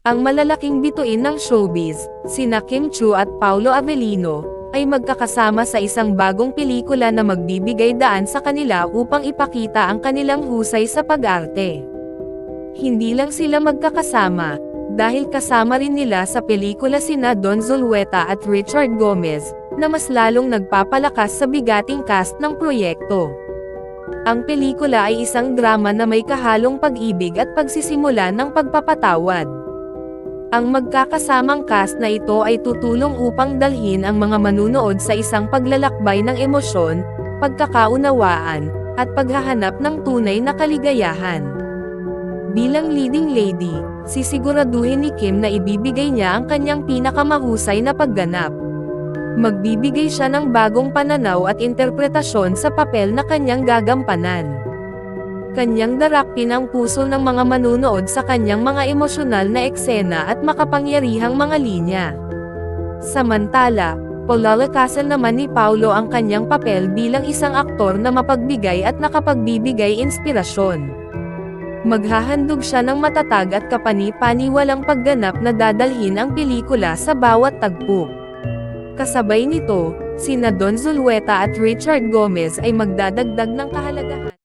Ang malalaking bituin ng showbiz, sina Kim Chiu at Paolo Avellino, ay magkakasama sa isang bagong pelikula na magbibigay daan sa kanila upang ipakita ang kanilang husay sa pag-arte. Hindi lang sila magkakasama, dahil kasama rin nila sa pelikula sina Don Zulueta at Richard Gomez, na mas lalong nagpapalakas sa bigating cast ng proyekto. Ang pelikula ay isang drama na may kahalong pag-ibig at pagsisimula ng pagpapatawad. Ang magkakasamang cast na ito ay tutulong upang dalhin ang mga manunood sa isang paglalakbay ng emosyon, pagkakaunawaan, at paghahanap ng tunay na kaligayahan. Bilang leading lady, sisiguraduhin ni Kim na ibibigay niya ang kanyang pinakamahusay na pagganap. Magbibigay siya ng bagong pananaw at interpretasyon sa papel na kanyang gagampanan. Kanyang darapin ang puso ng mga manunood sa kanyang mga emosyonal na eksena at makapangyarihang mga linya. Samantala, palalakasan naman ni Paolo ang kanyang papel bilang isang aktor na mapagbigay at nakapagbibigay inspirasyon. Maghahandog siya ng matatag at kapani-paniwalang pagganap na dadalhin ang pelikula sa bawat tagpo. Kasabay nito, sina Don Zulueta at Richard Gomez ay magdadagdag ng kahalagahan.